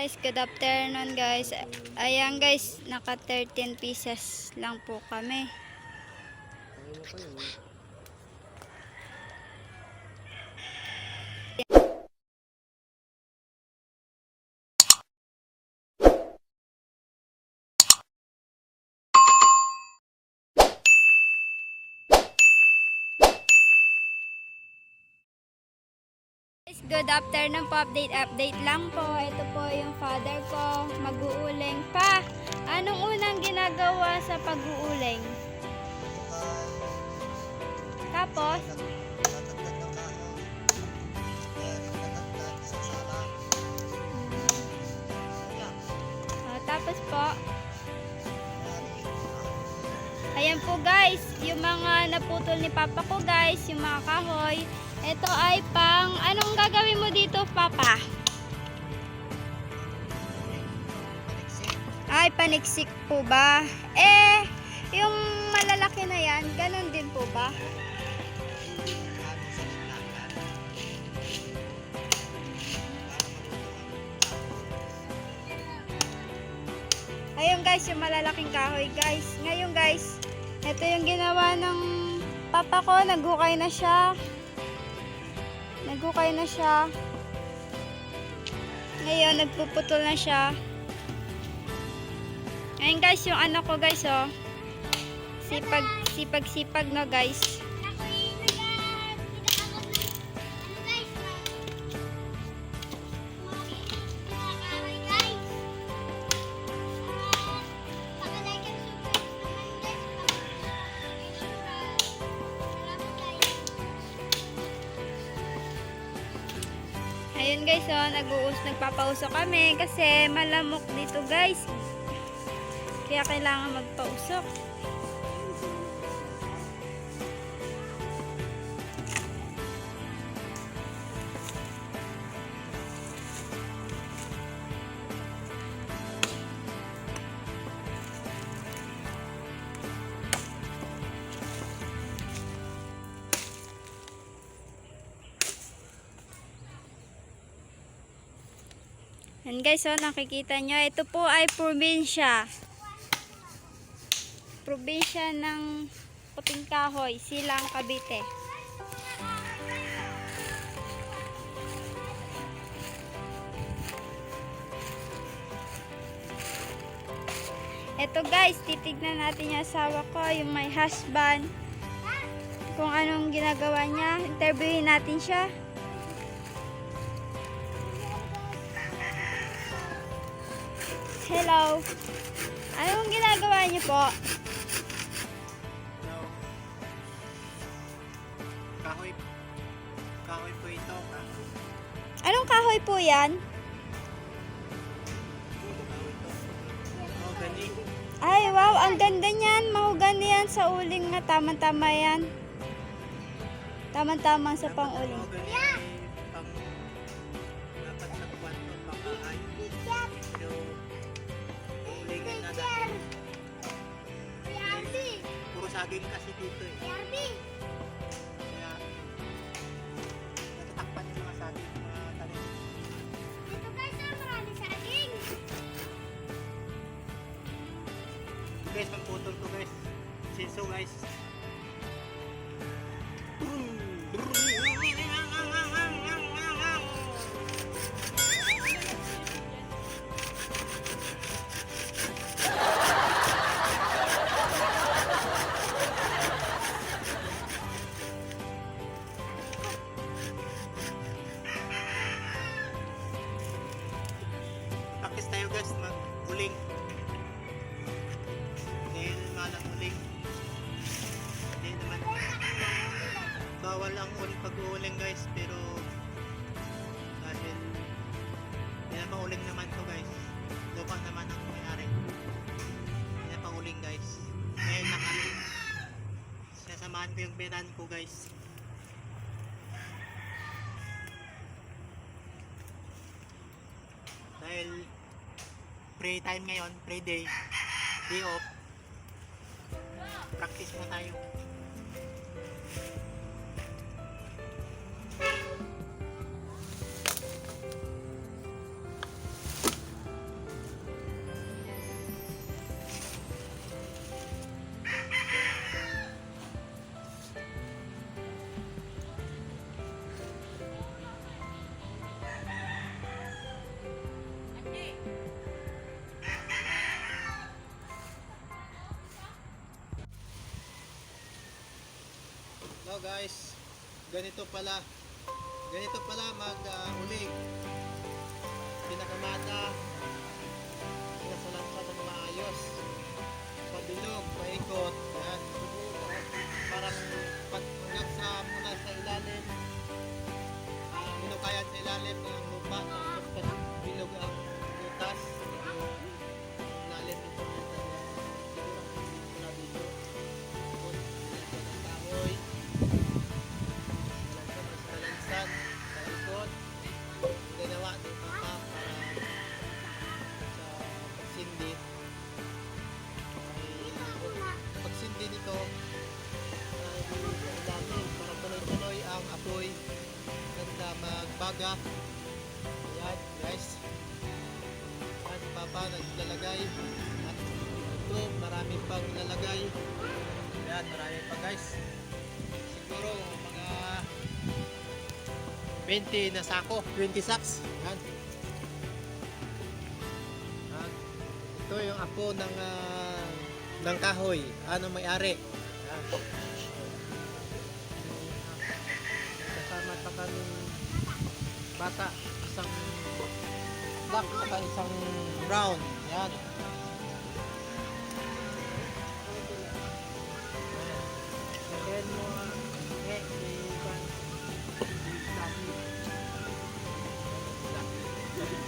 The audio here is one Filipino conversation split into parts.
Guys, good afternoon guys. Ayan guys, naka 13 pieces lang po kami. Guys, good afternoon po. Update lang po. Ito po yung father ko. Mag-uuling pa. Anong unang ginagawa sa pag-uuling? Tapos, tapos po, ayan po guys, yung mga naputol ni papa ko guys, yung mga kahoy. Ito ay pang, anong gagawin mo dito papa? Ay, paniksik po ba? Yung malalaki na yan, ganun din po ba? Ayun guys, yung malalaking kahoy guys. Ngayon guys, ito yung ginawa ng papa ko. Naghukay na siya. Ngayon, nagpuputol na siya. Ngayon guys, yung anak ko guys, oh. Sipag no guys. Ayun guys, oh, nagpapausok kami kasi malamok dito guys. Kaya kailangan magpausok. Yan guys, oh, nakikita nyo, ito po ay probinsya ng Puting Kahoy, Silang, Cavite. Ito guys, titignan natin yung asawa ko, yung my husband, kung anong ginagawa niya. Interviewin natin siya. Hello. Anong ginagawa niyo po? Kahoy po ito. Anong kahoy po yan? Mahogany. Ay, wow. Ang ganda niyan. Mahogany yan sa uling nga. Tama-tama yan. Tama-tama sa pang-uling. Dapat sa buwan to pang-ahay. Pero ulingin na natin. Puro saging kasi dito eh. Kaya natatakpan yung mga saging, mga talim. Guys, pagputol ko guys. Sinso guys. Practice tayo guys, mag-uling. Dahil malang uling. Dahil naman bawal ang pag-uuling guys, pero dahil hindi na mauling naman to guys, lupa naman ang mayari, hindi na pauling guys. Ngayon na kami, sasamahan ko yung beran ko guys. Dahil free time ngayon, free day off, practice mo tayo. guys, ganito pala mag-uling. Pinakamata, sinasalansa ng maayos, pabilog, paikot, yan. Parang hanggang sa mula sa ilalim, hinukayan sa ilalim ng lupa, tapos bilog ang butas, ilalim nito mula dito. Tapos, nilagyan ng kahoy, salansan, paikot, ginawa ng papa para sa pagsindi. Pagsindi nito ay sa ilalim para tuloy-tuloy ang apoy, ganda magbaga. Ayan guys, at papa naglalagay at ito marami pang lalagay. Ayan, marami pa guys, siguro mga 20 na sako, 20 sacks. Ayan. At ito yung apo ng kahoy, may-ari. Ayan. Kasama pa kaming bata, isang black at isang brown. Ayan. Ayan mo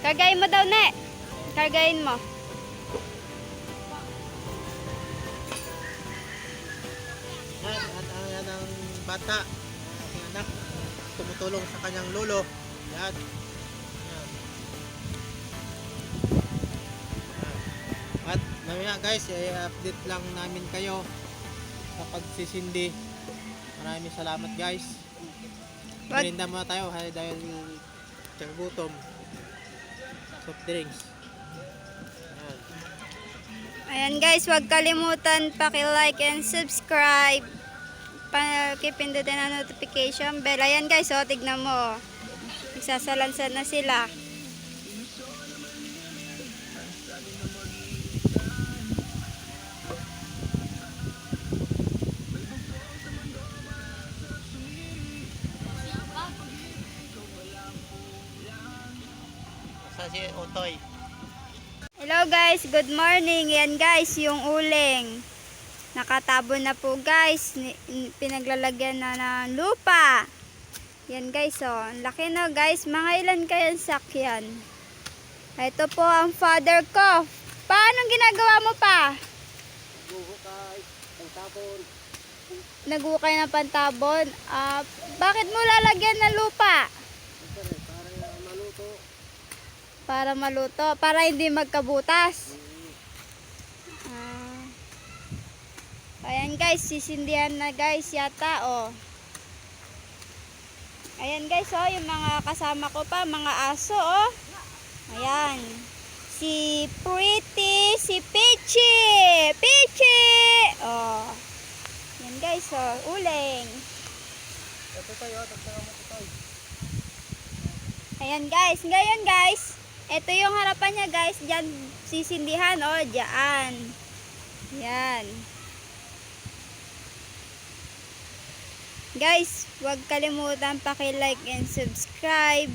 Kargayin mo daw, ne. Kargayin mo. Yan, at ang bata, aking anak, tumutulong sa kanyang lolo. Yan. Yan. At mamaya guys, i-update lang namin kayo sa pagsisindi. Maraming salamat guys. Merinda muna tayo dahil tiyang gutom. Soft drinks. Ayan guys, huwag kalimutan paki-like and subscribe. Pakipindutin ang notification bell. Ayan guys, oh, tignan mo. Nagsasalansan na sila. Sa si Otoy. Hello guys, good morning. Yan guys, yung uling. Nakatabon na po guys. Pinaglalagyan na ng lupa. Yan guys, oh. Ang laki na guys. Mga ilan kayang sakyan? Ito po ang father ko. Paano ginagawa mo pa? Naguhukay, pangtabon. Naghukay ng pantabon. Bakit mo lalagyan ng lupa? Para maluto. Para hindi magkabutas. Ayan guys, sisindihan na guys yata, oh. Ayan guys, oh, yung mga kasama ko pa, mga aso, oh. Ayan. Si Pretty, si Peachy. Peachy! Oh. Ayan guys, oh, uling. Ito tayo, tagtaka mo ito. Ayan guys, ngayon guys, ito yung harapan niya guys, dyan sisindihan, oh, dyan. Yan. Guys, huwag kalimutan paki-like and subscribe.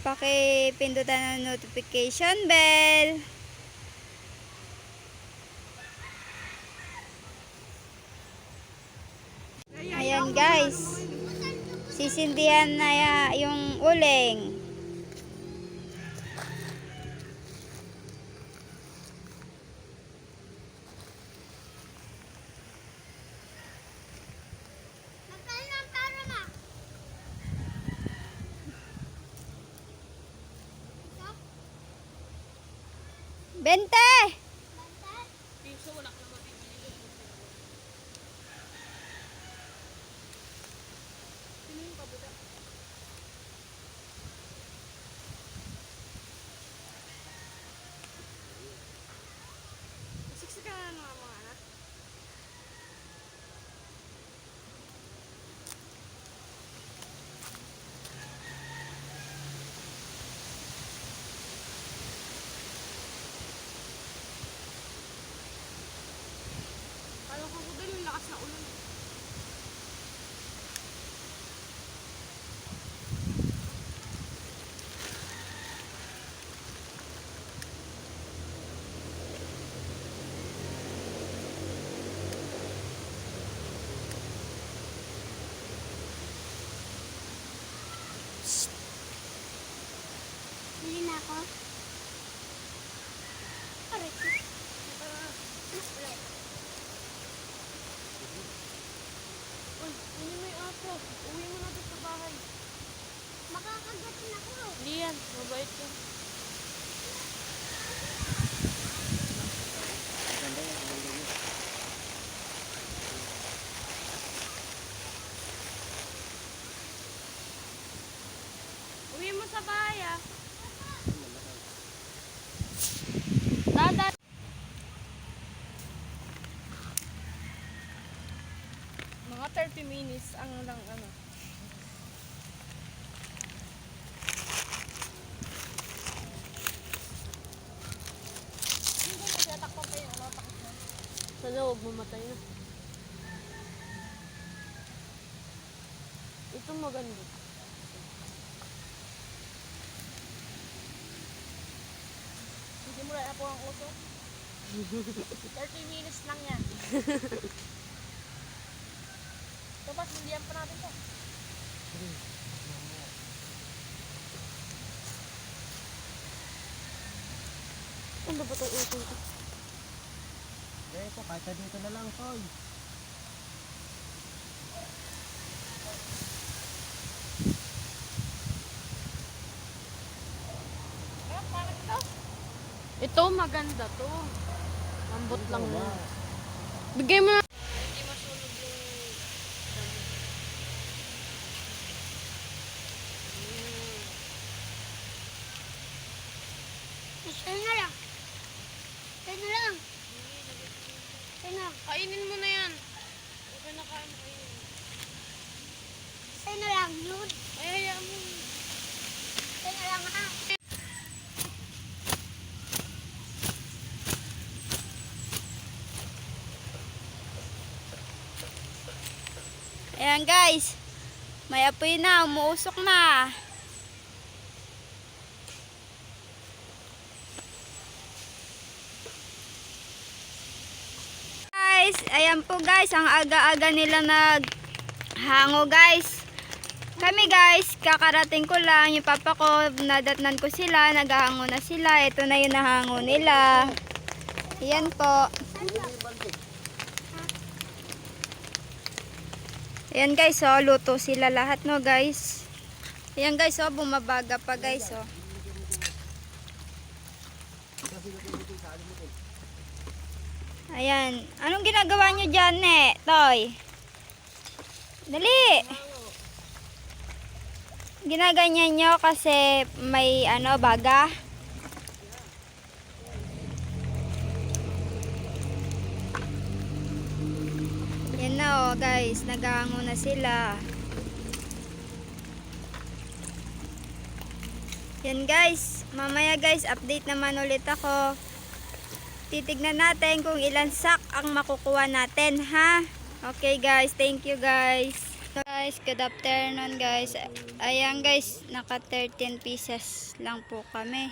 Paki-pindutan ang notification bell. Ayan guys. Sisindihan na yung uling. Bente! Uwi mo na doon sa bahay. Makakagatin ako. Hindi yan. Mabait yan. Uwi mo sa bahay ah. Dadat. Mga 30 minutes ang lang ano. Hindi nagtatakpan pa yung takot na. Sa loob, mamatay na. Ito maganda. Hindi mo rin ako ang uso. 30 minutes lang yan. Tapos hindihan pa natin to. Ano ba itong ito? Ito, kahit dito na lang, Toy. Ito maganda to. Lambot lang na. Bigay mo na. Hindi masunog yung Sa'yo na lang. Sa'yo na lang. Sa'yo na. Kainin mo na yan. Okay na kainin. Sa'yo na lang yun. Ay, hayaan mo. Sa'yo na lang ha. Ayan guys, may apoy na, umuusok na. Guys, ayan po guys, ang aga-aga nila naghango guys. Kami guys, kakarating ko lang, yung papa ko, nadatnan ko sila, naghahango na sila. Ito na yung nahango nila. Ayan po. Ayan guys, oh, luto sila lahat no guys. Ayan guys, oh, bumabaga pa guys, oh. Ayan, anong ginagawa nyo dyan, Toy? Dali! Ginaganyan nyo kasi may ano, baga. Yan na oh guys, naghahango na sila. Yan guys, mamaya guys, update naman ulit ako. Titignan natin kung ilan sack ang makukuha natin, ha? Okay guys, thank you guys. Guys, good afternoon guys. Ayan guys, naka 13 pieces lang po kami.